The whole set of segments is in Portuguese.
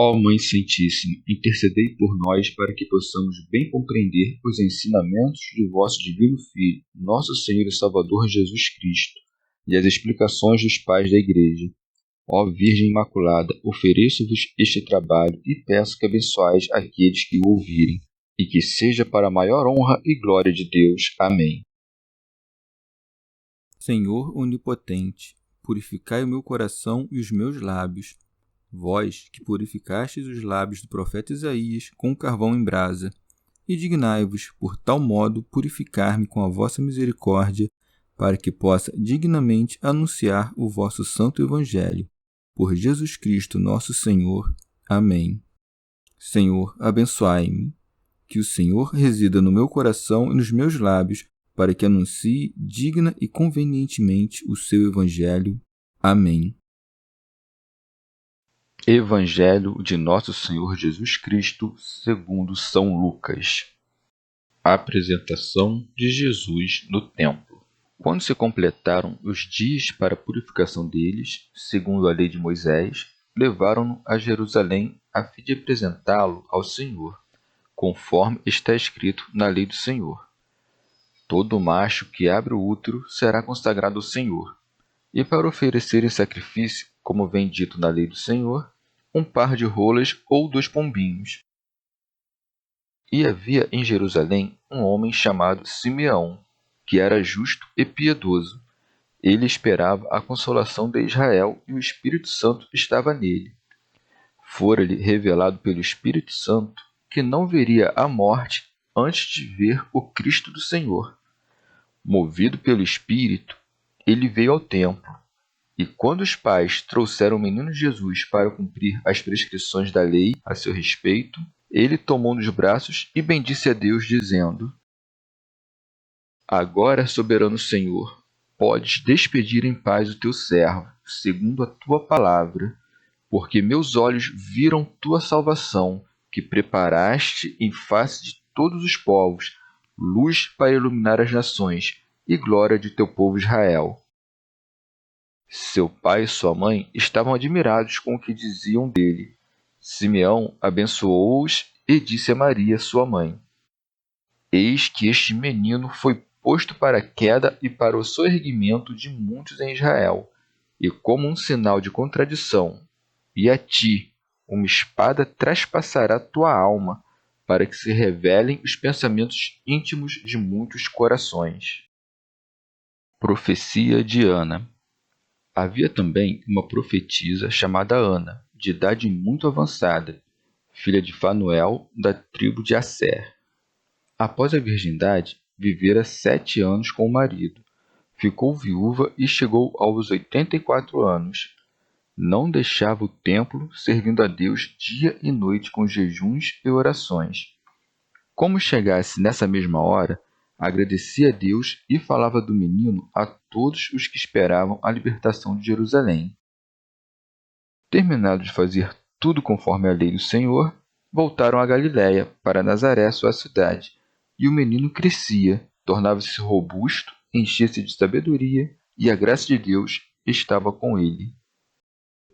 Ó Mãe Santíssima, intercedei por nós para que possamos bem compreender os ensinamentos de vosso Divino Filho, nosso Senhor e Salvador Jesus Cristo, e as explicações dos pais da Igreja. Ó Virgem Imaculada, ofereço-vos este trabalho e peço que abençoais aqueles que o ouvirem, e que seja para a maior honra e glória de Deus. Amém. Senhor onipotente, purificai o meu coração e os meus lábios. Vós, que purificastes os lábios do profeta Isaías com carvão em brasa, e dignai-vos, por tal modo, purificar-me com a vossa misericórdia, para que possa dignamente anunciar o vosso santo Evangelho. Por Jesus Cristo nosso Senhor. Amém. Senhor, abençoai-me. Que o Senhor resida no meu coração e nos meus lábios, para que anuncie digna e convenientemente o seu Evangelho. Amém. Evangelho de Nosso Senhor Jesus Cristo, segundo São Lucas. Apresentação de Jesus no templo. Quando se completaram os dias para a purificação deles, segundo a lei de Moisés, levaram-no a Jerusalém a fim de apresentá-lo ao Senhor, conforme está escrito na lei do Senhor. Todo macho que abre o útero será consagrado ao Senhor, e para oferecer em sacrifício, como vem dito na lei do Senhor, um par de rolas ou 2 pombinhos. E havia em Jerusalém um homem chamado Simeão, que era justo e piedoso. Ele esperava a consolação de Israel e o Espírito Santo estava nele. Fora-lhe revelado pelo Espírito Santo que não veria a morte antes de ver o Cristo do Senhor. Movido pelo Espírito, ele veio ao templo. E quando os pais trouxeram o menino Jesus para cumprir as prescrições da lei a seu respeito, ele tomou nos braços e bendisse a Deus, dizendo: Agora, soberano Senhor, podes despedir em paz o teu servo, segundo a tua palavra, porque meus olhos viram tua salvação, que preparaste em face de todos os povos, luz para iluminar as nações e glória de teu povo Israel. Seu pai e sua mãe estavam admirados com o que diziam dele. Simeão abençoou-os e disse a Maria, sua mãe: Eis que este menino foi posto para a queda e para o soerguimento de muitos em Israel, e como um sinal de contradição. E a ti, uma espada traspassará tua alma, para que se revelem os pensamentos íntimos de muitos corações. Profecia de Ana. Havia também uma profetisa chamada Ana, de idade muito avançada, filha de Fanuel, da tribo de Asser. Após a virgindade, vivera 7 anos com o marido. Ficou viúva e chegou aos 84 anos. Não deixava o templo, servindo a Deus dia e noite com jejuns e orações. Como chegasse nessa mesma hora, agradecia a Deus e falava do menino a todos os que esperavam a libertação de Jerusalém. Terminado de fazer tudo conforme a lei do Senhor, voltaram a Galiléia, para Nazaré, sua cidade, e o menino crescia, tornava-se robusto, enchia-se de sabedoria, e a graça de Deus estava com ele.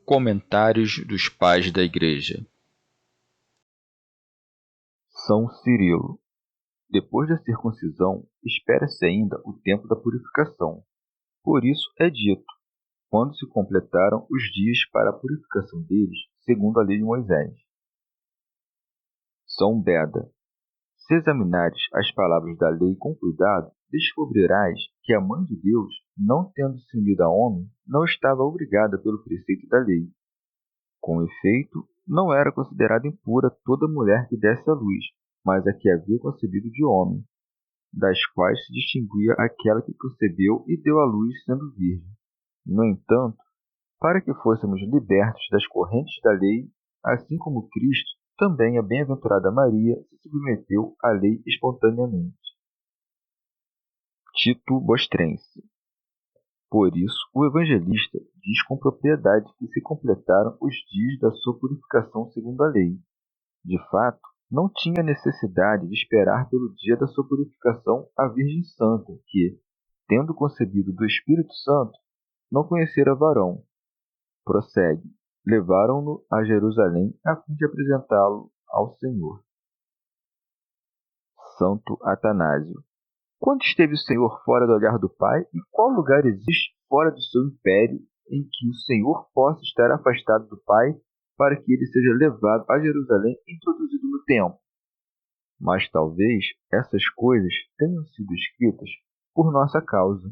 Comentários dos Pais da Igreja. São Cirilo. Depois da circuncisão, espera-se ainda o tempo da purificação. Por isso é dito, quando se completaram os dias para a purificação deles, segundo a lei de Moisés. São Beda. Se examinares as palavras da lei com cuidado, descobrirás que a Mãe de Deus, não tendo se unido a homem, não estava obrigada pelo preceito da lei. Com efeito, não era considerada impura toda mulher que desse à luz, mas a que havia concebido de homem, das quais se distinguia aquela que concebeu e deu à luz sendo virgem. No entanto, para que fôssemos libertos das correntes da lei, assim como Cristo, também a bem-aventurada Maria se submeteu à lei espontaneamente. Tito Bostrense. Por isso, o evangelista diz com propriedade que se completaram os dias da sua purificação segundo a lei. De fato, não tinha necessidade de esperar pelo dia da sua purificação a Virgem Santa, que, tendo concebido do Espírito Santo, não conhecera varão. Prossegue. levaram-no a Jerusalém a fim de apresentá-lo ao Senhor. Santo Atanásio. Quando esteve o Senhor fora do olhar do Pai, e qual lugar existe fora do seu império em que o Senhor possa estar afastado do Pai para que ele seja levado a Jerusalém e introduzido no templo? Mas talvez essas coisas tenham sido escritas por nossa causa.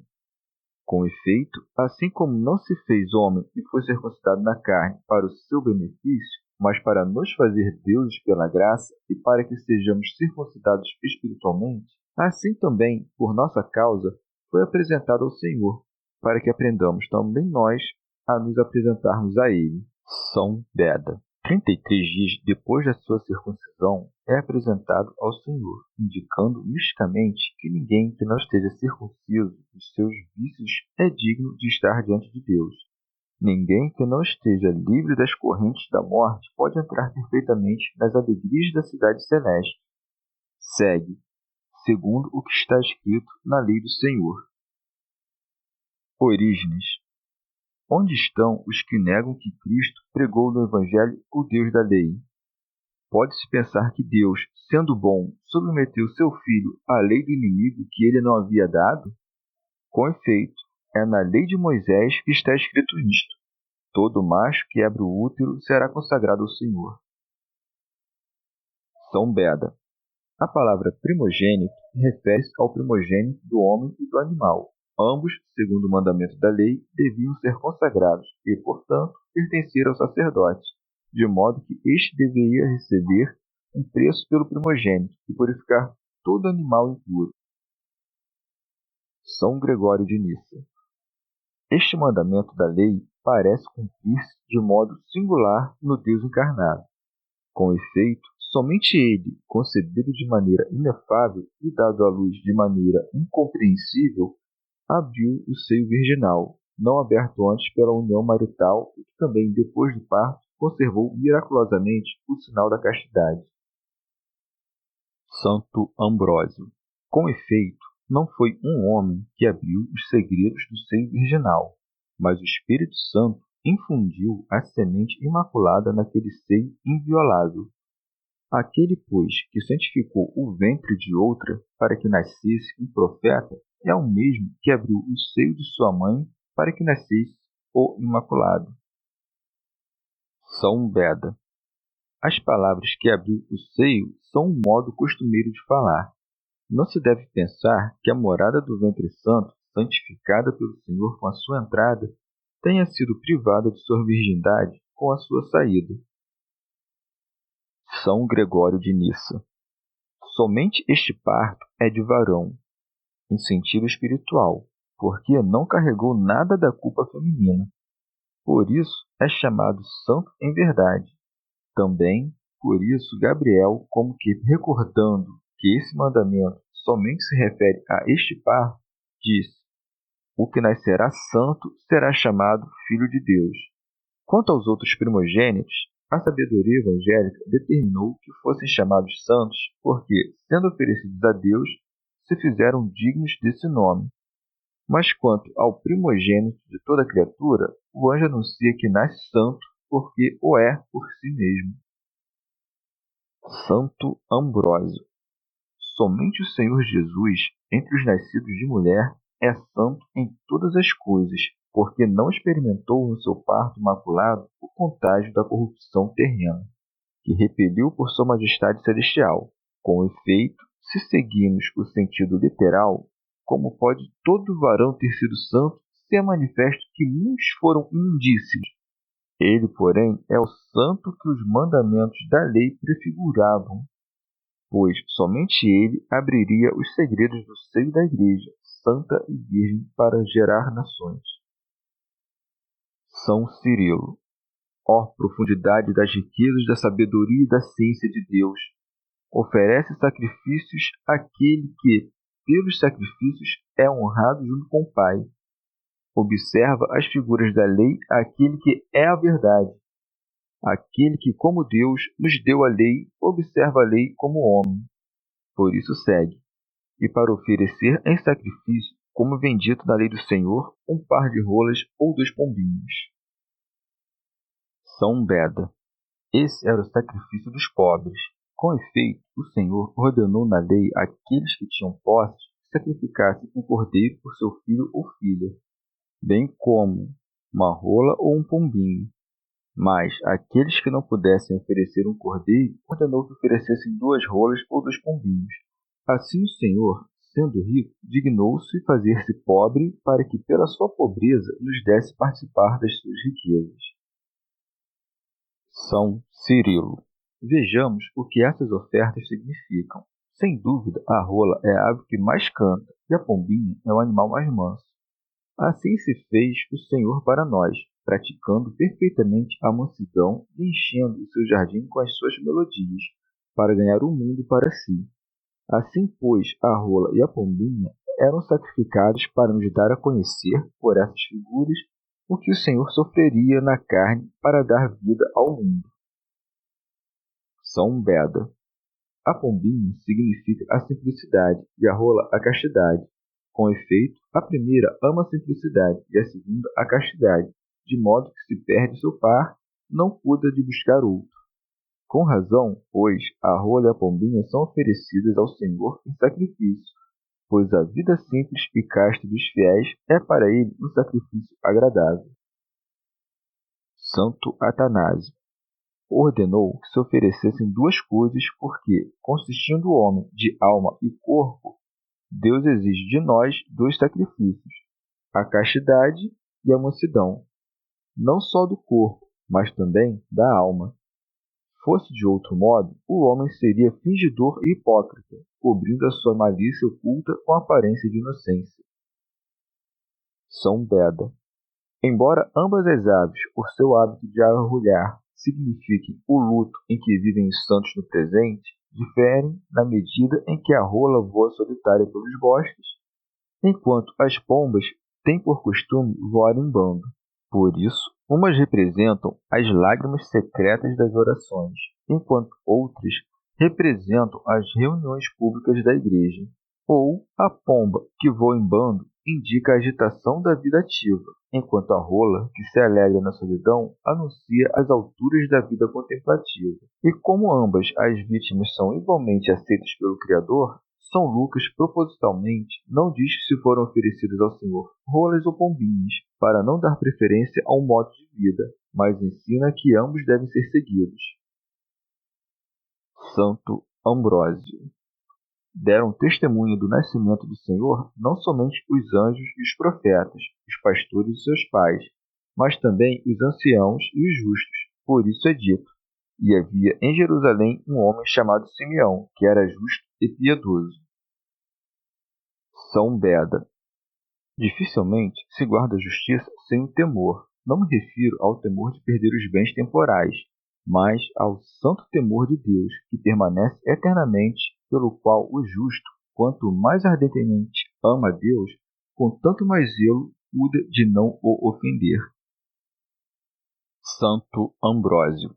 Com efeito, assim como não se fez homem e foi circuncidado na carne para o seu benefício, mas para nos fazer deuses pela graça e para que sejamos circuncidados espiritualmente, assim também, por nossa causa, foi apresentado ao Senhor, para que aprendamos também nós a nos apresentarmos a Ele. São Beda. 33 dias depois da sua circuncisão, é apresentado ao Senhor, indicando misticamente que ninguém que não esteja circunciso dos seus vícios é digno de estar diante de Deus. Ninguém que não esteja livre das correntes da morte pode entrar perfeitamente nas alegrias da cidade celeste. Segue, segundo o que está escrito na lei do Senhor. Orígenes. Onde estão os que negam que Cristo pregou no Evangelho o Deus da lei? Pode-se pensar que Deus, sendo bom, submeteu seu filho à lei do inimigo que ele não havia dado? Com efeito, é na lei de Moisés que está escrito isto: todo macho que abre o útero será consagrado ao Senhor. São Beda. A palavra primogênito refere-se ao primogênito do homem e do animal. Ambos, segundo o mandamento da lei, deviam ser consagrados e, portanto, pertencer ao sacerdote, de modo que este deveria receber um preço pelo primogênito e purificar todo animal impuro. São Gregório de Nissa. Este mandamento da lei parece cumprir-se de modo singular no Deus encarnado. Com efeito, somente ele, concebido de maneira inefável e dado à luz de maneira incompreensível, abriu o seio virginal, não aberto antes pela união marital e que também, depois do parto, conservou miraculosamente o sinal da castidade. Santo Ambrósio. Com efeito, não foi um homem que abriu os segredos do seio virginal, mas o Espírito Santo infundiu a semente imaculada naquele seio inviolável. Aquele, pois, que santificou o ventre de outra para que nascesse um profeta, é o mesmo que abriu o seio de sua mãe para que nascesse o Imaculado. São Beda. As palavras que abriu o seio são um modo costumeiro de falar. Não se deve pensar que a morada do ventre santo, santificada pelo Senhor com a sua entrada, tenha sido privada de sua virgindade com a sua saída. São Gregório de Nissa. Somente este parto é de varão, em sentido espiritual, porque não carregou nada da culpa feminina. Por isso é chamado santo em verdade. Também, por isso, Gabriel, como que recordando que esse mandamento somente se refere a este parto, disse: o que nascerá santo será chamado filho de Deus. Quanto aos outros primogênitos, a sabedoria evangélica determinou que fossem chamados santos porque, sendo oferecidos a Deus, se fizeram dignos desse nome. Mas quanto ao primogênito de toda criatura, o anjo anuncia que nasce santo porque o é por si mesmo. Santo Ambrósio. Somente o Senhor Jesus, entre os nascidos de mulher, é santo em todas as coisas, porque não experimentou no seu parto imaculado o contágio da corrupção terrena, que repeliu por sua majestade celestial. Com efeito, se seguirmos o sentido literal, como pode todo varão ter sido santo, se é manifesto que muitos foram imundíssimos? Ele, porém, é o santo que os mandamentos da lei prefiguravam, pois somente ele abriria os segredos do seio da Igreja, santa e virgem, para gerar nações. São Cirilo. Ó profundidade das riquezas da sabedoria e da ciência de Deus! Oferece sacrifícios àquele que, pelos sacrifícios, é honrado junto com o Pai. Observa as figuras da lei àquele que é a verdade. Aquele que, como Deus, nos deu a lei, observa a lei como homem. Por isso segue. E para oferecer em sacrifício, como vem dito na lei do Senhor, um par de rolas ou 2 pombinhos. São Beda. Esse era o sacrifício dos pobres. Com efeito, o Senhor ordenou na lei àqueles que tinham posses que sacrificassem um cordeiro por seu filho ou filha, bem como uma rola ou um pombinho. Mas aqueles que não pudessem oferecer um cordeiro, ordenou que oferecessem 2 rolas ou 2 pombinhos. Assim o Senhor, sendo rico, dignou-se fazer-se pobre para que pela sua pobreza nos desse participar das suas riquezas. São Cirilo. Vejamos o que essas ofertas significam. Sem dúvida, a rola é a ave que mais canta e a pombinha é o animal mais manso. Assim se fez o Senhor para nós, praticando perfeitamente a mansidão e enchendo o seu jardim com as suas melodias, para ganhar o mundo para si. Assim, pois, a rola e a pombinha eram sacrificados para nos dar a conhecer, por essas figuras, o que o Senhor sofreria na carne para dar vida ao mundo. São Beda. A pombinha significa a simplicidade e a rola a castidade. Com efeito, a primeira ama a simplicidade e a segunda a castidade, de modo que se perde seu par, não cuida de buscar outro. Com razão, pois, a rola e a pombinha são oferecidas ao Senhor em sacrifício, pois a vida simples e casta dos fiéis é para ele um sacrifício agradável. Santo Atanásio ordenou que se oferecessem 2 coisas porque, consistindo o homem de alma e corpo, Deus exige de nós 2 sacrifícios, a castidade e a mansidão, não só do corpo, mas também da alma. Fosse de outro modo, o homem seria fingidor e hipócrita, cobrindo a sua malícia oculta com aparência de inocência. São Beda. Embora ambas as aves, por seu hábito de arrulhar, signifiquem o luto em que vivem os santos no presente, diferem na medida em que a rola voa solitária pelos bosques, enquanto as pombas têm por costume voar em bando. Por isso, umas representam as lágrimas secretas das orações, enquanto outras representam as reuniões públicas da igreja. Ou a pomba, que voa em bando, indica a agitação da vida ativa, enquanto a rola, que se alegra na solidão, anuncia as alturas da vida contemplativa. E como ambas as vítimas são igualmente aceitas pelo Criador, São Lucas propositalmente não diz que se foram oferecidas ao Senhor rolas ou pombinhas, para não dar preferência a um modo de vida, mas ensina que ambos devem ser seguidos. Santo Ambrósio. Deram testemunho do nascimento do Senhor não somente os anjos e os profetas, os pastores e seus pais, mas também os anciãos e os justos. Por isso é dito: e havia em Jerusalém um homem chamado Simeão, que era justo e piedoso. São Beda. Dificilmente se guarda a justiça sem o temor. Não me refiro ao temor de perder os bens temporais, mas ao santo temor de Deus, que permanece eternamente, pelo qual o justo, quanto mais ardentemente ama a Deus, com tanto mais zelo cuida de não o ofender. Santo Ambrósio.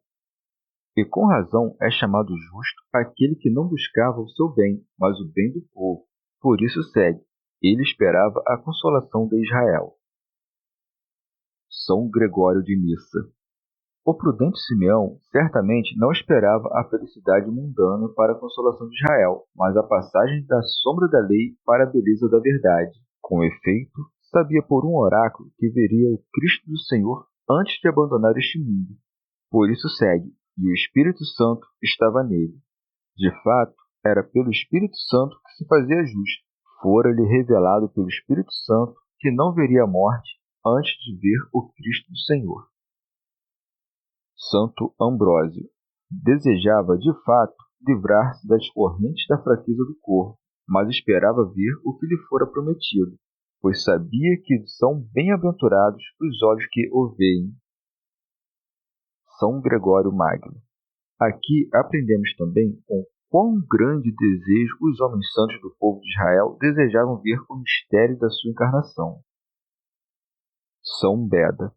E com razão é chamado justo aquele que não buscava o seu bem, mas o bem do povo. Por isso segue: ele esperava a consolação de Israel. São Gregório de Nissa. O prudente Simeão certamente não esperava a felicidade mundana para a consolação de Israel, mas a passagem da sombra da lei para a beleza da verdade. Com efeito, sabia por um oráculo que veria o Cristo do Senhor antes de abandonar este mundo. Por isso segue: e o Espírito Santo estava nele. De fato, era pelo Espírito Santo que se fazia justo. Fora-lhe revelado pelo Espírito Santo que não veria a morte antes de ver o Cristo do Senhor. Santo Ambrósio. Desejava, de fato, livrar-se das correntes da fraqueza do corpo, mas esperava ver o que lhe fora prometido, pois sabia que são bem-aventurados os olhos que o veem. São Gregório Magno. Aqui aprendemos também com quão grande desejo os homens santos do povo de Israel desejavam ver o mistério da sua encarnação. São Beda.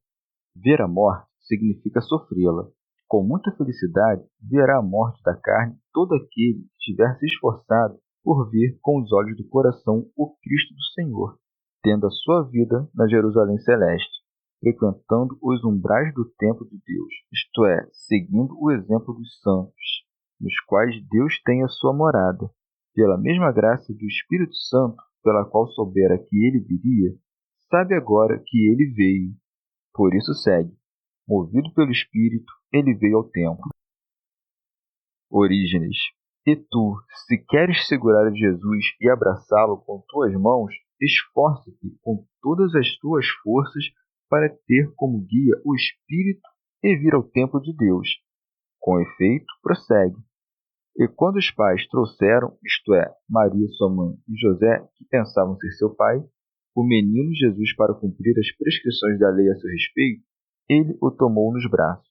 Ver a morte significa sofrê-la. Com muita felicidade, verá a morte da carne todo aquele que tiver se esforçado por ver com os olhos do coração o Cristo do Senhor, tendo a sua vida na Jerusalém celeste. frequentando os umbrais do templo de Deus, isto é, seguindo o exemplo dos santos, nos quais Deus tem a sua morada. Pela mesma graça do Espírito Santo, pela qual soubera que ele viria, sabe agora que ele veio. Por isso segue. Movido pelo Espírito, ele veio ao templo. Orígenes. E tu, se queres segurar a Jesus e abraçá-lo com tuas mãos, esforça-te com todas as tuas forças para ter como guia o Espírito e vir ao templo de Deus. Com efeito, prossegue. E quando os pais trouxeram, isto é, Maria sua mãe e José, que pensavam ser seu pai, o menino Jesus para cumprir as prescrições da lei a seu respeito, ele o tomou nos braços.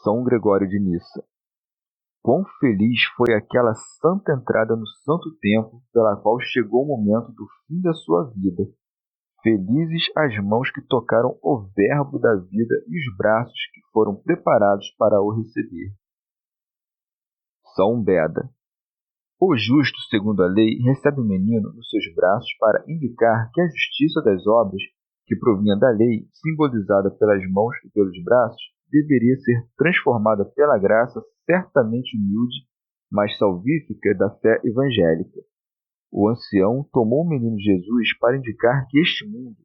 São Gregório de Nissa. Quão feliz foi aquela santa entrada no santo templo pela qual chegou o momento do fim da sua vida. Felizes as mãos que tocaram o verbo da vida e os braços que foram preparados para o receber. São Beda. O justo, segundo a lei, recebe o menino nos seus braços para indicar que a justiça das obras, que provinha da lei, simbolizada pelas mãos e pelos braços, deveria ser transformada pela graça certamente humilde, mas salvífica da fé evangélica. O ancião tomou o menino Jesus para indicar que este mundo,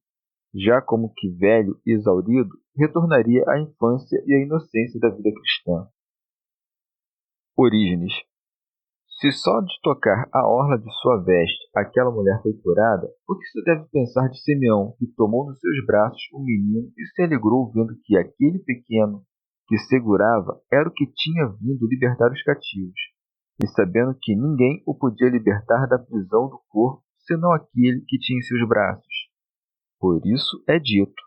já como que velho e exaurido, retornaria à infância e à inocência da vida cristã. Orígenes. Se só de tocar a orla de sua veste aquela mulher foi curada, o que se deve pensar de Simeão, que tomou nos seus braços o menino e se alegrou vendo que aquele pequeno que segurava era o que tinha vindo libertar os cativos, e sabendo que ninguém o podia libertar da prisão do corpo, senão aquele que tinha em seus braços. Por isso é dito,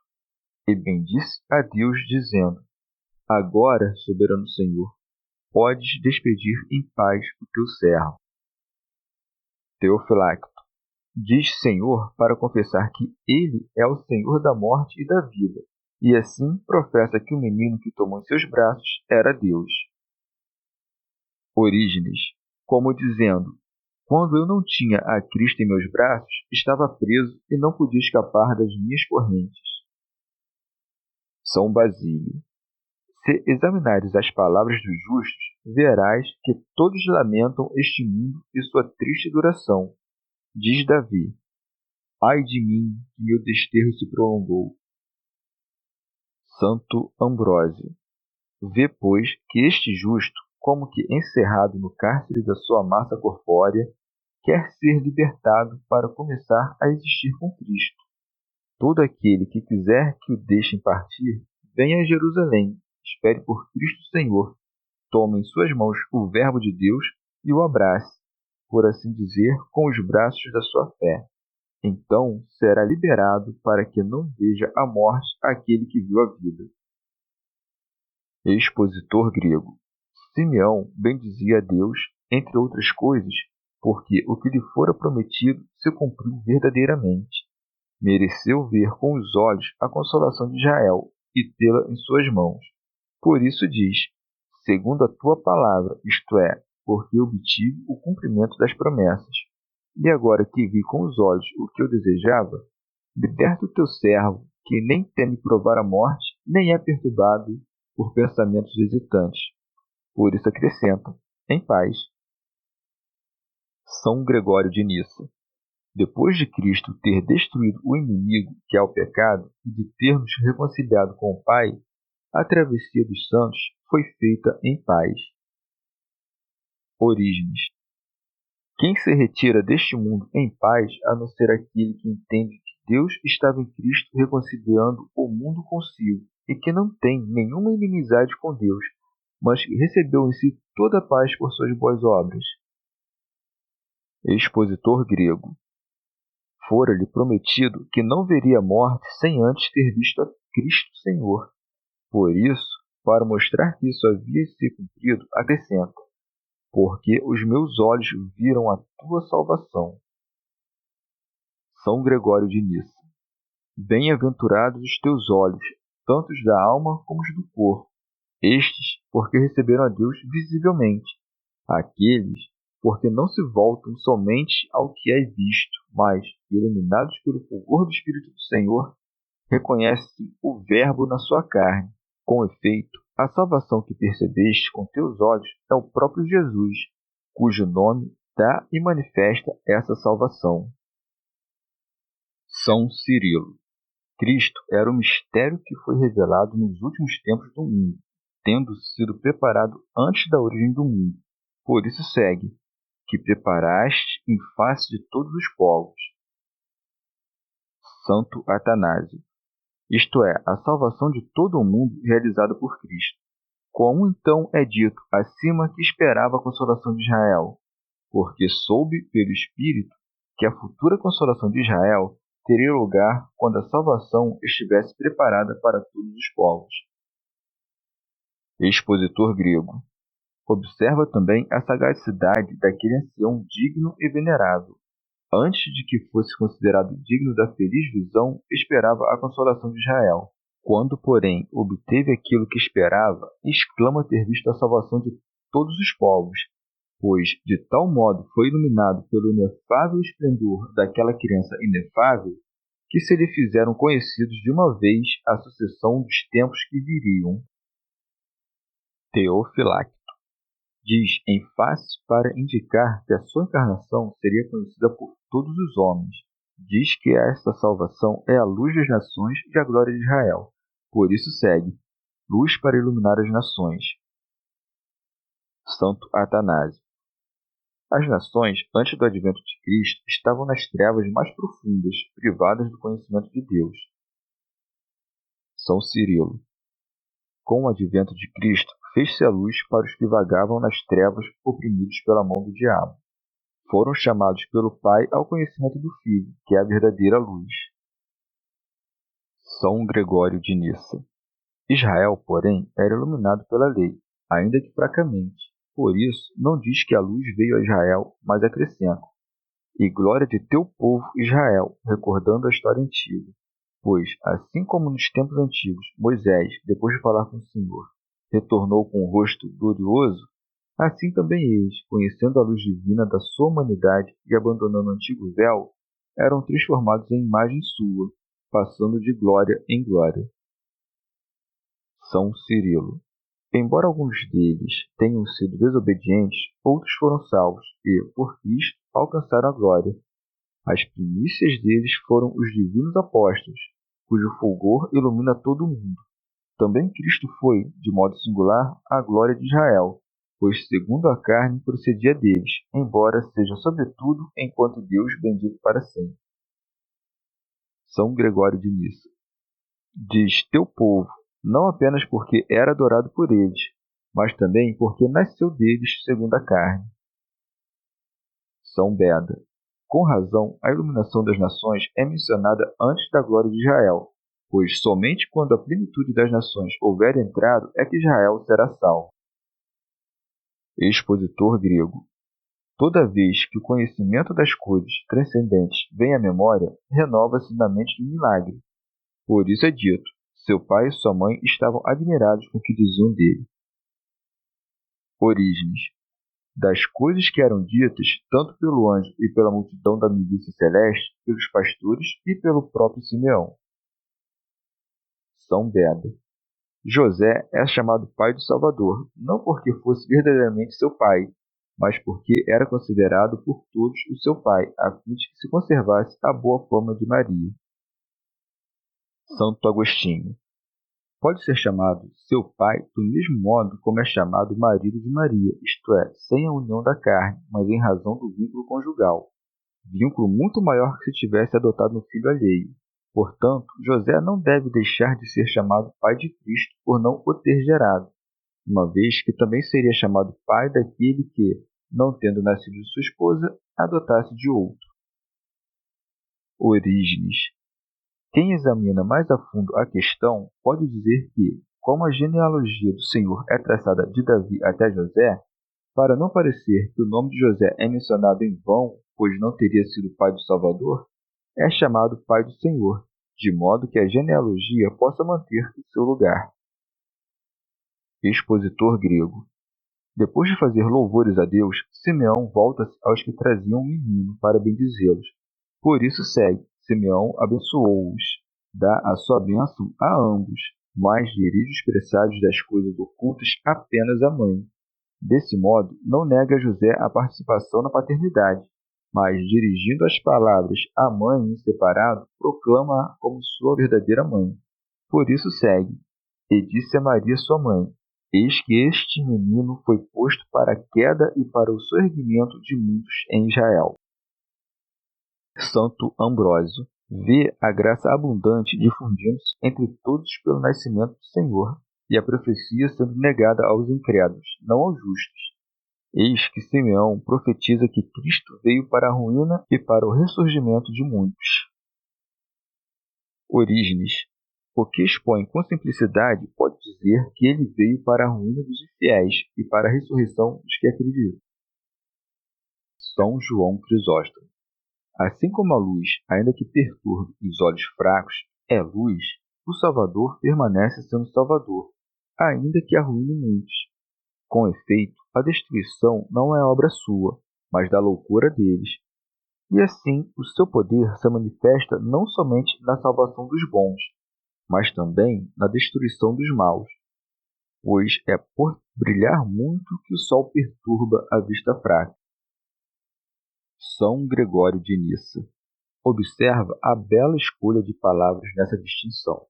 e bendisse a Deus, dizendo: Agora, soberano Senhor, podes despedir em paz o teu servo. Teofilacto. Diz Senhor para confessar que ele é o Senhor da morte e da vida, e assim professa que o menino que tomou em seus braços era Deus. Orígenes. Como dizendo: Quando eu não tinha a Cristo em meus braços, estava preso e não podia escapar das minhas correntes. São Basílio. Se examinares as palavras dos justos, verás que todos lamentam este mundo e sua triste duração. Diz Davi: Ai de mim, que meu desterro se prolongou. Santo Ambrósio. Vê, pois, que este justo, como que encerrado no cárcere da sua massa corpórea, quer ser libertado para começar a existir com Cristo. Todo aquele que quiser que o deixem partir, venha a Jerusalém, espere por Cristo Senhor, tome em suas mãos o verbo de Deus e o abrace, por assim dizer, com os braços da sua fé. Então será liberado para que não veja a morte aquele que viu a vida. Expositor grego. Simeão bendizia a Deus, entre outras coisas, porque o que lhe fora prometido se cumpriu verdadeiramente. Mereceu ver com os olhos a consolação de Israel e tê-la em suas mãos. Por isso diz: segundo a tua palavra, isto é, porque obtive o cumprimento das promessas. E agora que vi com os olhos o que eu desejava, liberta o teu servo, que nem teme provar a morte, nem é perturbado por pensamentos hesitantes. Por isso acrescenta: em paz. São Gregório de Nissa. Depois de Cristo ter destruído o inimigo, que é o pecado, e de ter nos reconciliado com o Pai, a travessia dos santos foi feita em paz. Orígenes. Quem se retira deste mundo em paz, a não ser aquele que entende que Deus estava em Cristo reconciliando o mundo consigo, e que não tem nenhuma inimizade com Deus, mas que recebeu em si toda a paz por suas boas obras. Expositor grego. Fora-lhe prometido que não veria a morte sem antes ter visto a Cristo Senhor. Por isso, para mostrar que isso havia de ser cumprido, acrescenta: porque os meus olhos viram a tua salvação. São Gregório de Nissa. Bem-aventurados os teus olhos, tanto os da alma como os do corpo. Estes, porque receberam a Deus visivelmente. Aqueles, porque não se voltam somente ao que é visto, mas, iluminados pelo fulgor do Espírito do Senhor, reconhece o Verbo na sua carne. Com efeito, a salvação que percebeste com teus olhos é o próprio Jesus, cujo nome dá e manifesta essa salvação. São Cirilo. Cristo era o mistério que foi revelado nos últimos tempos do mundo, tendo sido preparado antes da origem do mundo. Por isso segue, que preparaste em face de todos os povos. Santo Atanásio. Isto é, a salvação de todo o mundo realizada por Cristo. Como então é dito acima que esperava a consolação de Israel? Porque soube pelo Espírito que a futura consolação de Israel teria lugar quando a salvação estivesse preparada para todos os povos. Expositor grego. Observa também a sagacidade daquele ancião digno e venerável. Antes de que fosse considerado digno da feliz visão, esperava a consolação de Israel. Quando, porém, obteve aquilo que esperava, exclama ter visto a salvação de todos os povos, pois de tal modo foi iluminado pelo inefável esplendor daquela criança inefável, que se lhe fizeram conhecidos de uma vez a sucessão dos tempos que viriam. Teofilacto. Diz em face para indicar que a sua encarnação seria conhecida por todos os homens. Diz que esta salvação é a luz das nações e a glória de Israel. Por isso segue, luz para iluminar as nações. Santo Atanásio. As nações, antes do advento de Cristo, estavam nas trevas mais profundas, privadas do conhecimento de Deus. São Cirilo. Com o advento de Cristo, fez-se a luz para os que vagavam nas trevas, oprimidos pela mão do diabo. Foram chamados pelo Pai ao conhecimento do Filho, que é a verdadeira luz. São Gregório de Nissa. Israel, porém, era iluminado pela lei, ainda que fracamente. Por isso, não diz que a luz veio a Israel, mas acrescenta: e glória de teu povo Israel, recordando a história antiga. Pois, assim como nos tempos antigos, Moisés, depois de falar com o Senhor, retornou com o rosto glorioso, assim também eles, conhecendo a luz divina da sua humanidade e abandonando o antigo véu, eram transformados em imagem sua, passando de glória em glória. São Cirilo. Embora alguns deles tenham sido desobedientes, outros foram salvos e, por Cristo, alcançaram a glória. As primícias deles foram os divinos apóstolos, cujo fulgor ilumina todo o mundo. Também Cristo foi, de modo singular, a glória de Israel, pois segundo a carne procedia deles, embora seja sobretudo enquanto Deus bendito para sempre. São Gregório de Nissa. Diz teu povo, não apenas porque era adorado por eles, mas também porque nasceu deles segundo a carne. São Beda. Com razão, a iluminação das nações é mencionada antes da glória de Israel, pois somente quando a plenitude das nações houver entrado é que Israel será salvo. Expositor grego. Toda vez que o conhecimento das coisas transcendentes vem à memória, renova-se na mente do milagre. Por isso é dito, seu pai e sua mãe estavam admirados com o que diziam dele. Orígenes. Das coisas que eram ditas, tanto pelo anjo e pela multidão da milícia celeste, pelos pastores e pelo próprio Simeão. São Beda. José é chamado pai do Salvador, não porque fosse verdadeiramente seu pai, mas porque era considerado por todos o seu pai, a fim de que se conservasse a boa fama de Maria. Santo Agostinho. Pode ser chamado seu pai do mesmo modo como é chamado marido de Maria, isto é, sem a união da carne, mas em razão do vínculo conjugal, vínculo muito maior que se tivesse adotado um filho alheio. Portanto, José não deve deixar de ser chamado pai de Cristo por não o ter gerado, uma vez que também seria chamado pai daquele que, não tendo nascido de sua esposa, adotasse de outro. Orígenes. Quem examina mais a fundo a questão pode dizer que, como a genealogia do Senhor é traçada de Davi até José, para não parecer que o nome de José é mencionado em vão, pois não teria sido pai do Salvador, é chamado pai do Senhor, de modo que a genealogia possa manter o seu lugar. Expositor grego. Depois de fazer louvores a Deus, Simeão volta-se aos que traziam um menino para bendizê-los. Por isso segue, Simeão abençoou-os. dá a sua bênção a ambos, mas dirige os presságios das coisas ocultas apenas à mãe. Desse modo, não nega a José a participação na paternidade, mas, dirigindo as palavras à mãe em separado, proclama-a como sua verdadeira mãe. Por isso segue: E disse a Maria sua mãe: Eis que este menino foi posto para a queda e para o soerguimento de muitos em Israel. Santo Ambrósio vê a graça abundante difundindo-se entre todos pelo nascimento do Senhor, e a profecia sendo negada aos incrédulos, não aos justos. Eis que Simeão profetiza que Cristo veio para a ruína e para o ressurgimento de muitos. Orígenes, o que expõe com simplicidade, pode dizer que ele veio para a ruína dos infiéis e para a ressurreição dos que acreditam. São João Crisóstomo. Assim como a luz, ainda que perturbe os olhos fracos, é luz, o Salvador permanece sendo Salvador, ainda que arruine muitos. Com efeito, a destruição não é obra sua, mas da loucura deles. E assim, o seu poder se manifesta não somente na salvação dos bons, mas também na destruição dos maus, pois é por brilhar muito que o sol perturba a vista fraca. São Gregório de Nissa. Observa a bela escolha de palavras nessa distinção.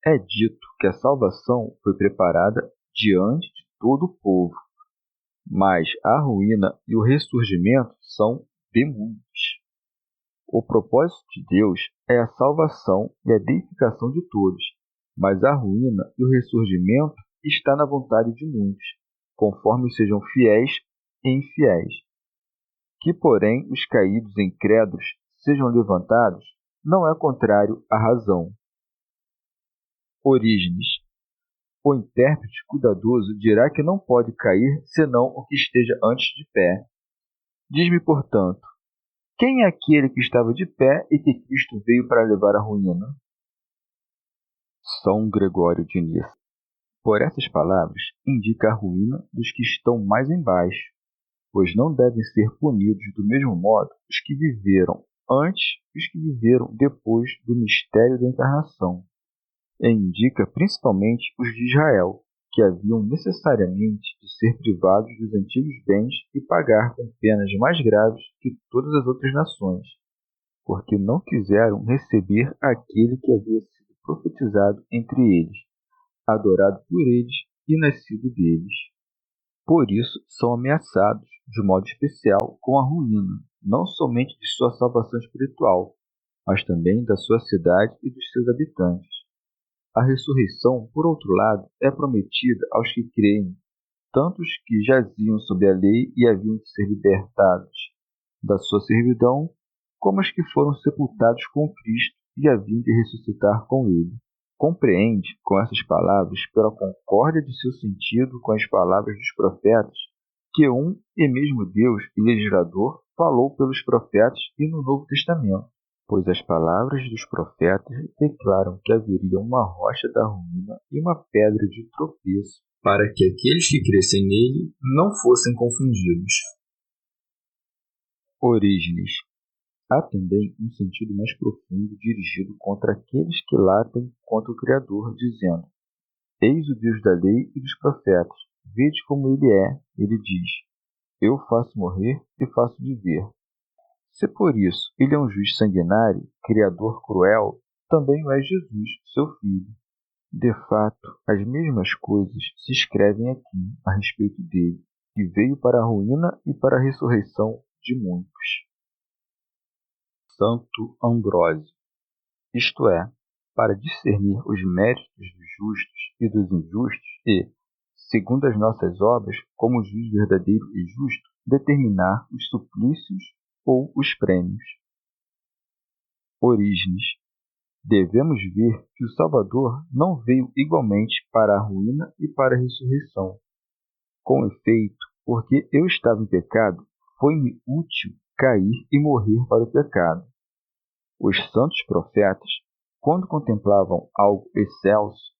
É dito que a salvação foi preparada diante de todo o povo, mas a ruína e o ressurgimento são de muitos. O propósito de Deus é a salvação e a deificação de todos, mas a ruína e o ressurgimento está na vontade de muitos, conforme sejam fiéis e infiéis. Que, porém, os caídos e incrédulos sejam levantados não é contrário à razão. Orígenes. O intérprete cuidadoso dirá que não pode cair senão o que esteja antes de pé. Diz-me, portanto, quem é aquele que estava de pé e que Cristo veio para levar à ruína? São Gregório de Nissa. Por essas palavras, indica a ruína dos que estão mais embaixo, pois não devem ser punidos do mesmo modo os que viveram antes e os que viveram depois do mistério da encarnação. E indica principalmente os de Israel, que haviam necessariamente de ser privados dos antigos bens e pagar com penas mais graves que todas as outras nações, porque não quiseram receber aquele que havia sido profetizado entre eles, adorado por eles e nascido deles. Por isso são ameaçados, de modo especial, com a ruína, não somente de sua salvação espiritual, mas também da sua cidade e dos seus habitantes. A ressurreição, por outro lado, é prometida aos que creem, tanto os que jaziam sob a lei e haviam de ser libertados da sua servidão, como os que foram sepultados com Cristo e haviam de ressuscitar com ele. Compreende, com essas palavras, pela concórdia de seu sentido com as palavras dos profetas, que um e mesmo Deus e legislador falou pelos profetas e no Novo Testamento, pois as palavras dos profetas declaram que haveria uma rocha da ruína e uma pedra de tropeço, para que aqueles que crescem nele não fossem confundidos. Orígenes. Há também um sentido mais profundo dirigido contra aqueles que latem contra o Criador, dizendo: Eis o Deus da lei e dos profetas, vede como ele diz: Eu faço morrer e faço viver. Se por isso ele é um juiz sanguinário, criador cruel, também o é Jesus, seu filho. De fato, as mesmas coisas se escrevem aqui a respeito dele, que veio para a ruína e para a ressurreição de muitos. Santo Ambrósio. Isto é, para discernir os méritos dos justos e dos injustos e, segundo as nossas obras, como juiz verdadeiro e justo, determinar os suplícios ou os prêmios. Orígenes. Devemos ver que o Salvador não veio igualmente para a ruína e para a ressurreição. Com efeito, porque eu estava em pecado, foi-me útil cair e morrer para o pecado. Os santos profetas, quando contemplavam algo excelso,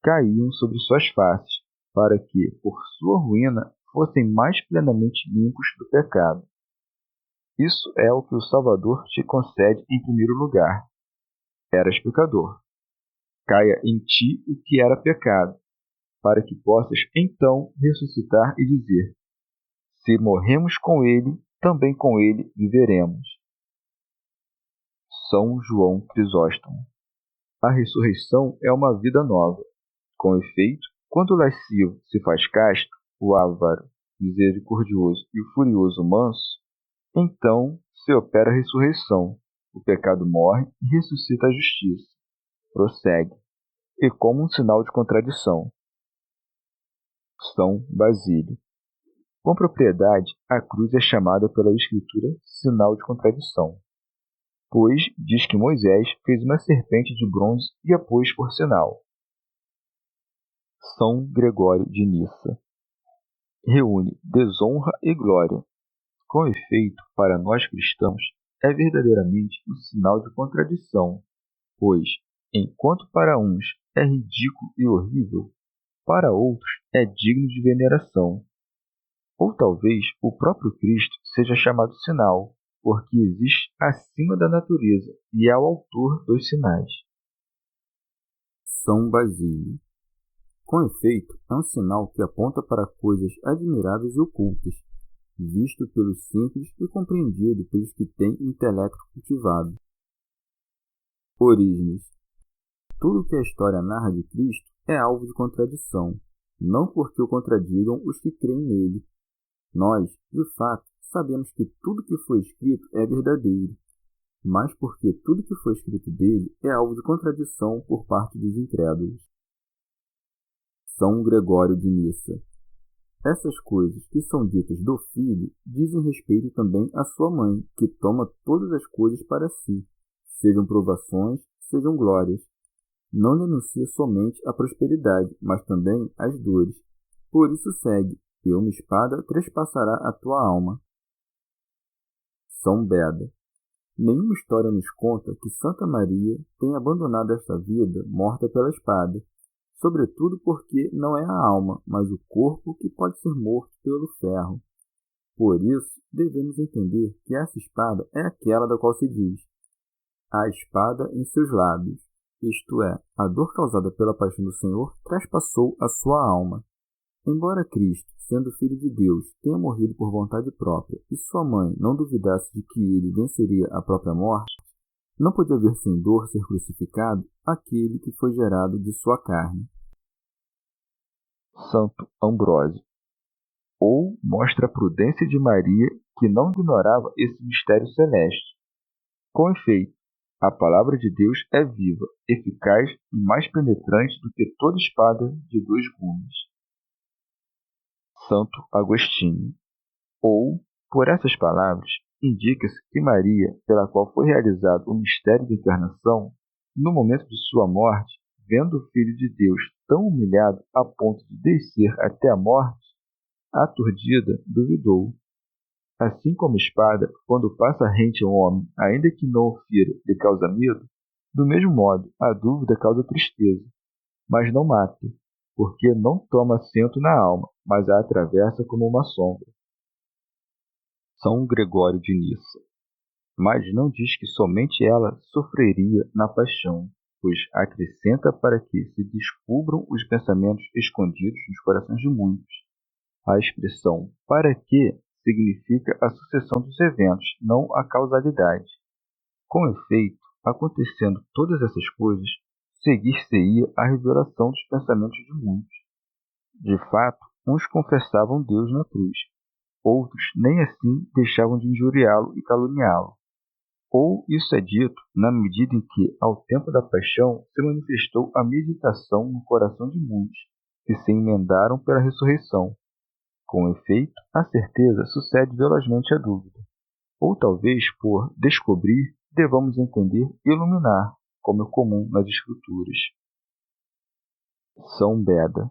caíam sobre suas faces, para que, por sua ruína, fossem mais plenamente limpos do pecado. Isso é o que o Salvador te concede em primeiro lugar. Eras pecador, caia em ti o que era pecado, para que possas então ressuscitar e dizer: se morremos com ele, também com ele viveremos. São João Crisóstomo. A ressurreição é uma vida nova. Com efeito, quando o lascivo se faz casto, o avaro, misericordioso e o furioso manso, então se opera a ressurreição. O pecado morre e ressuscita a justiça. Prossegue. E como um sinal de contradição. São Basílio. Com propriedade, a cruz é chamada pela Escritura sinal de contradição, pois diz que Moisés fez uma serpente de bronze e a pôs por sinal. São Gregório de Nissa. Reúne desonra e glória. Com efeito, para nós cristãos, é verdadeiramente um sinal de contradição, pois, enquanto para uns é ridículo e horrível, para outros é digno de veneração. Ou talvez o próprio Cristo seja chamado sinal, porque existe acima da natureza e é o autor dos sinais. São Basílio. Com efeito, é um sinal que aponta para coisas admiráveis e ocultas, visto pelos simples e compreendido pelos que têm intelecto cultivado. Orígenes. Tudo o que a história narra de Cristo é alvo de contradição, não porque o contradigam os que creem nele. Nós, de fato, sabemos que tudo que foi escrito é verdadeiro, mas porque tudo que foi escrito dele é alvo de contradição por parte dos incrédulos. São Gregório de Nissa. Essas coisas que são ditas do filho dizem respeito também à sua mãe, que toma todas as coisas para si, sejam provações, sejam glórias. Não lhe anuncia somente a prosperidade, mas também as dores. Por isso segue, e uma espada trespassará a tua alma. São Beda. Nenhuma história nos conta que Santa Maria tenha abandonado esta vida morta pela espada, sobretudo porque não é a alma, mas o corpo que pode ser morto pelo ferro. Por isso, devemos entender que essa espada é aquela da qual se diz: a espada em seus lábios, isto é, a dor causada pela paixão do Senhor trespassou a sua alma. Embora Cristo, sendo Filho de Deus, tenha morrido por vontade própria e sua mãe não duvidasse de que ele venceria a própria morte, não podia ver sem dor ser crucificado aquele que foi gerado de sua carne. Santo Ambrósio. Ou mostra a prudência de Maria, que não ignorava esse mistério celeste. Com efeito, a palavra de Deus é viva, eficaz e mais penetrante do que toda espada de dois gumes. Santo Agostinho. Ou, por essas palavras, indica-se que Maria, pela qual foi realizado o mistério da encarnação, no momento de sua morte, vendo o Filho de Deus tão humilhado a ponto de descer até a morte, aturdida, duvidou. Assim como a espada, quando passa rente a um homem, ainda que não o fira, lhe causa medo, do mesmo modo, a dúvida causa tristeza, mas não mata, porque não toma assento na alma, mas a atravessa como uma sombra. São Gregório de Nissa. Mas não diz que somente ela sofreria na paixão, pois acrescenta para que se descubram os pensamentos escondidos nos corações de muitos. A expressão "para que" significa a sucessão dos eventos, não a causalidade. Com efeito, acontecendo todas essas coisas, seguir-se-ia a revelação dos pensamentos de muitos. De fato, uns confessavam Deus na cruz, outros nem assim deixavam de injuriá-lo e caluniá-lo. Ou isso é dito na medida em que, ao tempo da paixão, se manifestou a meditação no coração de muitos, que se emendaram pela ressurreição. Com efeito, a certeza sucede velozmente à dúvida. Ou talvez, por descobrir, devamos entender iluminar, como é comum nas Escrituras. São Beda.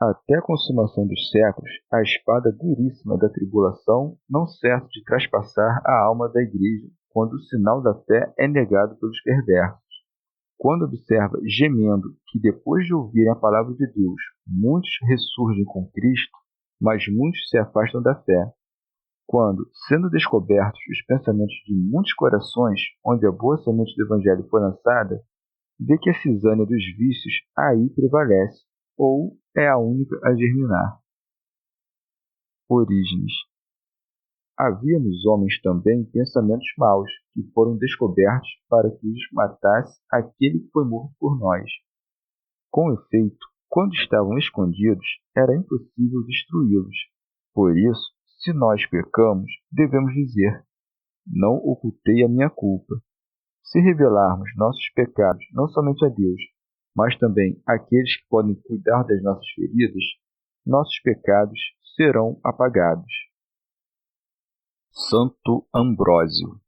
Até a consumação dos séculos, a espada duríssima da tribulação não cessa de traspassar a alma da Igreja quando o sinal da fé é negado pelos perversos. Quando observa, gemendo, que depois de ouvirem a palavra de Deus, muitos ressurgem com Cristo, mas muitos se afastam da fé. Quando, sendo descobertos os pensamentos de muitos corações, onde a boa semente do Evangelho foi lançada, vê que a cisânia dos vícios aí prevalece, ou é a única a germinar. Orígenes. Havia nos homens também pensamentos maus, que foram descobertos para que os matasse aquele que foi morto por nós. Com efeito, quando estavam escondidos, era impossível destruí-los. Por isso, se nós pecamos, devemos dizer: não ocultei a minha culpa. Se revelarmos nossos pecados não somente a Deus, mas também àqueles que podem cuidar das nossas feridas, nossos pecados serão apagados. Santo Ambrósio.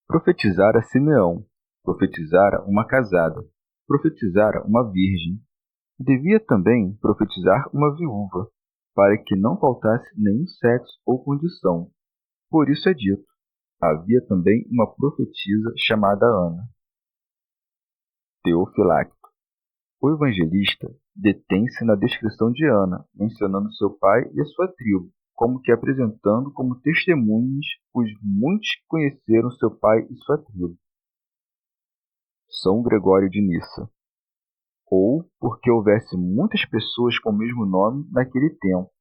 Profetizara Simeão, profetizara uma casada, profetizara uma virgem. Devia também profetizar uma viúva, para que não faltasse nenhum sexo ou condição. Por isso é dito: havia também uma profetisa chamada Ana. Teofilacto. O evangelista detém-se na descrição de Ana, mencionando seu pai e a sua tribo, como que apresentando como testemunhas os muitos que conheceram seu pai e sua tribo. São Gregório de Nissa. Ou porque houvesse muitas pessoas com o mesmo nome naquele tempo.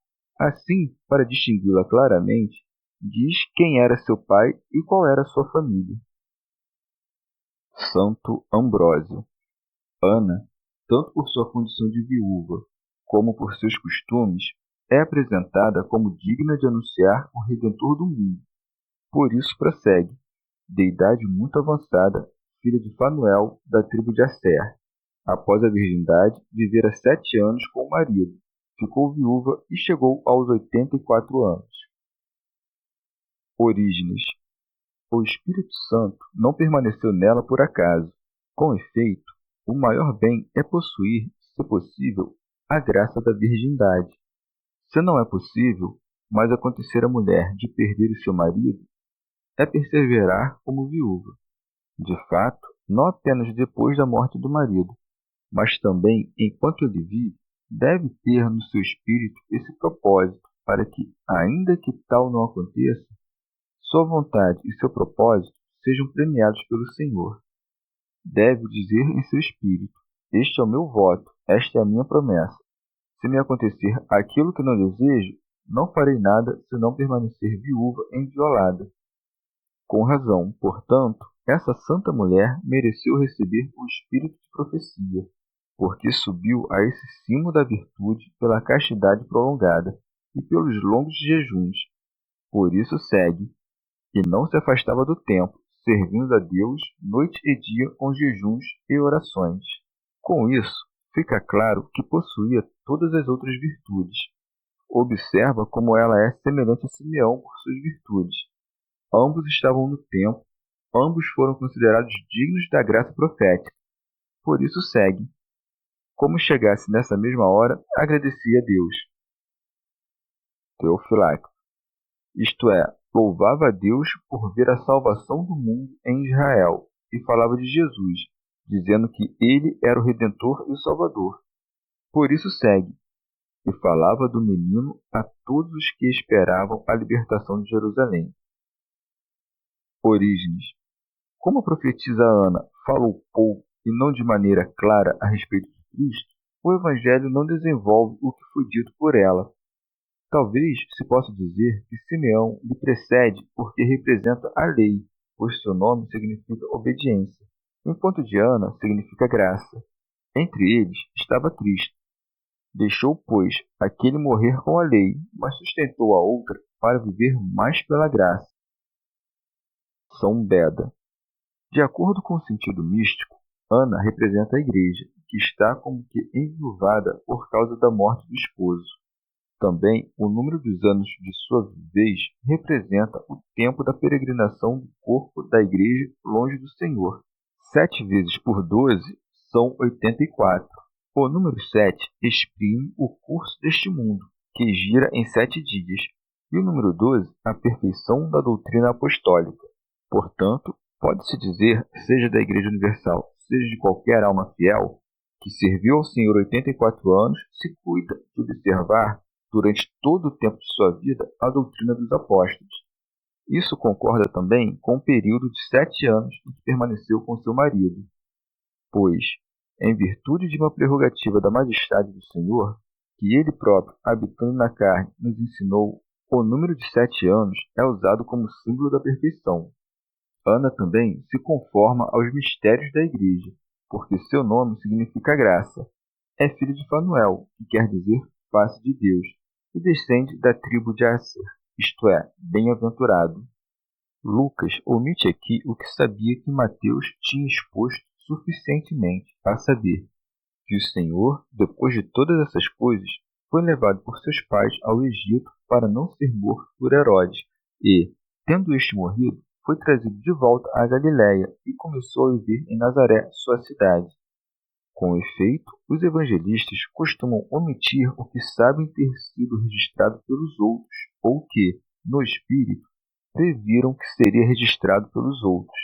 Assim, para distingui-la claramente, diz quem era seu pai e qual era sua família. Santo Ambrósio. Ana, tanto por sua condição de viúva, como por seus costumes, é apresentada como digna de anunciar o Redentor do mundo. Por isso prossegue: de idade muito avançada, filha de Fanuel, da tribo de Asser. Após a virgindade, vivera 7 anos com o marido, ficou viúva e chegou aos 84 anos. Orígenes. O Espírito Santo não permaneceu nela por acaso. Com efeito, o maior bem é possuir, se possível, a graça da virgindade. Se não é possível, mas acontecer à mulher de perder o seu marido, é perseverar como viúva. De fato, não apenas depois da morte do marido, mas também enquanto ele vive, deve ter no seu espírito esse propósito, para que, ainda que tal não aconteça, sua vontade e seu propósito sejam premiados pelo Senhor. Deve dizer em seu espírito: este é o meu voto, esta é a minha promessa. Se me acontecer aquilo que não desejo, não farei nada senão permanecer viúva e inviolada. Com razão, portanto, essa santa mulher mereceu receber o espírito de profecia, porque subiu a esse cimo da virtude pela castidade prolongada e pelos longos jejuns. Por isso segue: e não se afastava do templo, servindo a Deus noite e dia com jejuns e orações. Com isso, fica claro que possuía todas as outras virtudes. Observa como ela é semelhante a Simeão por suas virtudes. Ambos estavam no templo, ambos foram considerados dignos da graça profética. Por isso segue: como chegasse nessa mesma hora, agradecia a Deus. Teofilacto. Isto é, louvava a Deus por ver a salvação do mundo em Israel, e falava de Jesus, dizendo que ele era o Redentor e o Salvador. Por isso segue: e falava do menino a todos os que esperavam a libertação de Jerusalém. Orígenes. Como a profetisa Ana falou pouco e não de maneira clara a respeito de Cristo, o Evangelho não desenvolve o que foi dito por ela. Talvez se possa dizer que Simeão lhe precede porque representa a lei, pois seu nome significa obediência, enquanto de Ana significa graça. Entre eles estava Cristo. Deixou, pois, aquele morrer com a lei, mas sustentou a outra para viver mais pela graça. São Beda. De acordo com o sentido místico, Ana representa a igreja, que está como que enviuvada por causa da morte do esposo. Também, o número dos anos de sua vez representa o tempo da peregrinação do corpo da igreja longe do Senhor. 7 vezes por 12 são 84. O número 7 exprime o curso deste mundo, que gira em 7 dias, e o número 12 a perfeição da doutrina apostólica. Portanto, pode-se dizer, seja da Igreja Universal, seja de qualquer alma fiel, que serviu ao Senhor 84 anos, se cuida de observar, durante todo o tempo de sua vida, a doutrina dos apóstolos. Isso concorda também com o período de 7 anos em que permaneceu com seu marido, pois, em virtude de uma prerrogativa da majestade do Senhor, que ele próprio, habitando na carne, nos ensinou, o número de 7 anos é usado como símbolo da perfeição. Ana também se conforma aos mistérios da Igreja, porque seu nome significa graça. É filho de Fanuel, que quer dizer face de Deus, e descende da tribo de Asser, isto é, bem-aventurado. Lucas omite aqui o que sabia que Mateus tinha exposto suficientemente, a saber, que o Senhor, depois de todas essas coisas, foi levado por seus pais ao Egito para não ser morto por Herodes, e, tendo este morrido, foi trazido de volta à Galiléia e começou a viver em Nazaré, sua cidade. Com efeito, os evangelistas costumam omitir o que sabem ter sido registrado pelos outros, ou que, no espírito, previram que seria registrado pelos outros,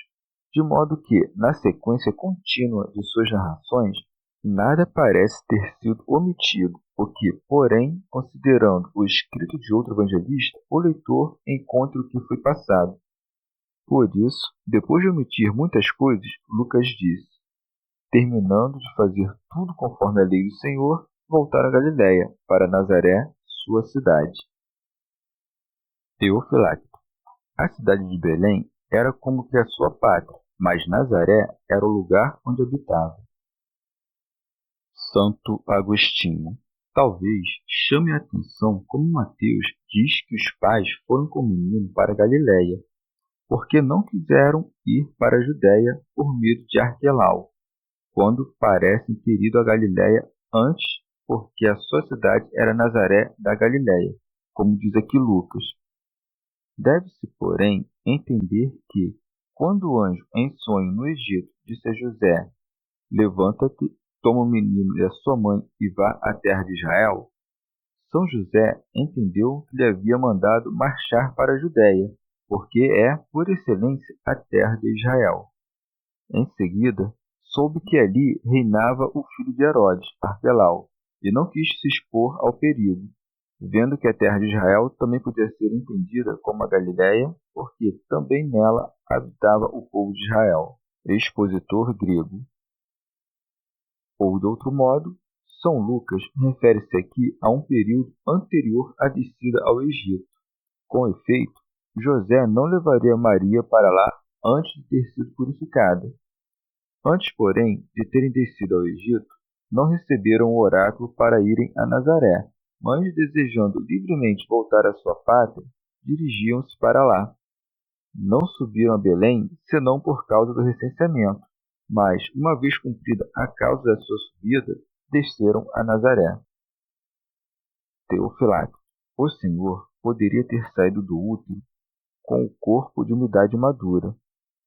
de modo que, na sequência contínua de suas narrações, nada parece ter sido omitido, o que, porém, considerando o escrito de outro evangelista, o leitor encontra o que foi passado. Por isso, depois de omitir muitas coisas, Lucas disse: terminando de fazer tudo conforme a lei do Senhor, voltaram a Galiléia, para Nazaré, sua cidade. Teofilacto. A cidade de Belém era como que a sua pátria, mas Nazaré era o lugar onde habitava. Santo Agostinho. Talvez chame a atenção como Mateus diz que os pais foram com o menino para Galiléia, porque não quiseram ir para a Judéia por medo de Arquelau, quando parecem ter ido a Galiléia antes, porque a sua cidade era Nazaré da Galiléia, como diz aqui Lucas. Deve-se, porém, entender que, quando o anjo em sonho no Egito disse a José: levanta-te, toma o menino e a sua mãe e vá à terra de Israel, São José entendeu que lhe havia mandado marchar para a Judéia, porque é, por excelência, a terra de Israel. Em seguida, soube que ali reinava o filho de Herodes, Arquelau, e não quis se expor ao perigo, vendo que a terra de Israel também podia ser entendida como a Galiléia, porque também nela habitava o povo de Israel. Expositor grego. Ou, de outro modo, São Lucas refere-se aqui a um período anterior à descida ao Egito. Com efeito, José não levaria Maria para lá antes de ter sido purificada. Antes, porém, de terem descido ao Egito, não receberam o oráculo para irem a Nazaré, mas, desejando livremente voltar à sua pátria, dirigiam-se para lá. Não subiram a Belém senão por causa do recenseamento, mas, uma vez cumprida a causa da sua subida, desceram a Nazaré. Teofilacto. O Senhor poderia ter saído do útero com o corpo de uma idade madura.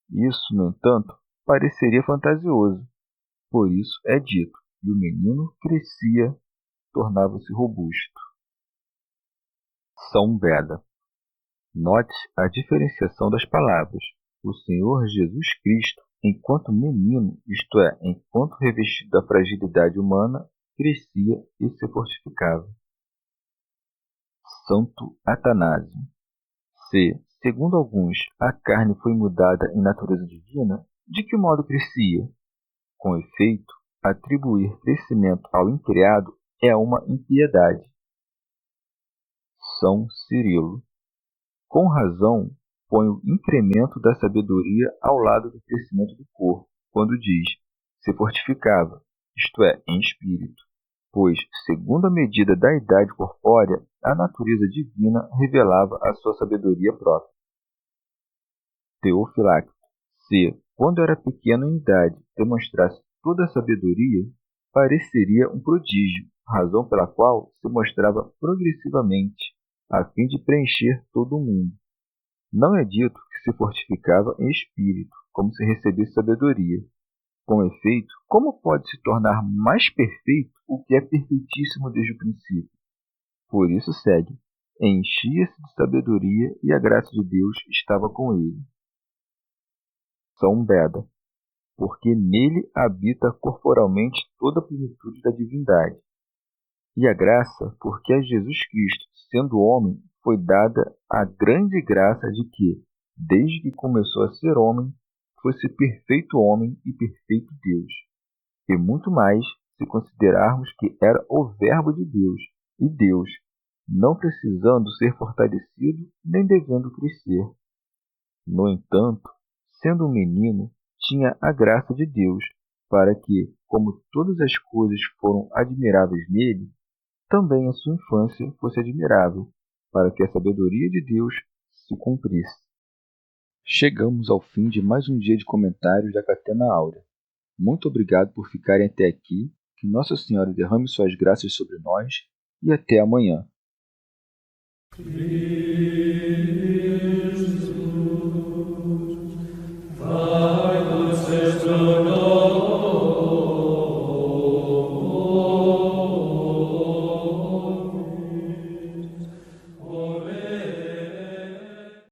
Isso, no entanto, pareceria fantasioso. Por isso é dito, e o menino crescia, tornava-se robusto. São Beda. Note a diferenciação das palavras. O Senhor Jesus Cristo, enquanto menino, isto é, enquanto revestido da fragilidade humana, crescia e se fortificava. Santo Atanásio. Se, segundo alguns, a carne foi mudada em natureza divina, de que modo crescia? Com efeito, atribuir crescimento ao incriado é uma impiedade. São Cirilo. Com razão, põe o incremento da sabedoria ao lado do crescimento do corpo, quando diz: se fortificava, isto é, em espírito, pois, segundo a medida da idade corpórea, a natureza divina revelava a sua sabedoria própria. Teofilacto. Se, quando era pequeno em idade, demonstrasse toda a sabedoria, pareceria um prodígio, razão pela qual se mostrava progressivamente, a fim de preencher todo o mundo. Não é dito que se fortificava em espírito, como se recebesse sabedoria. Com efeito, como pode se tornar mais perfeito o que é perfeitíssimo desde o princípio? Por isso segue: enchia-se de sabedoria e a graça de Deus estava com ele. São Beda. Porque nele habita corporalmente toda a plenitude da divindade. E a graça, porque a Jesus Cristo, sendo homem, foi dada a grande graça de que, desde que começou a ser homem, fosse perfeito homem e perfeito Deus. e muito mais se considerarmos que era o Verbo de Deus, e Deus, não precisando ser fortalecido nem devendo crescer. No entanto, sendo um menino, tinha a graça de Deus, para que, como todas as coisas foram admiráveis nele, também a sua infância fosse admirável, para que a sabedoria de Deus se cumprisse. Chegamos ao fim de mais um dia de comentários da Catena Áurea. Muito obrigado por ficarem até aqui, que Nossa Senhora derrame suas graças sobre nós e até amanhã. Vai,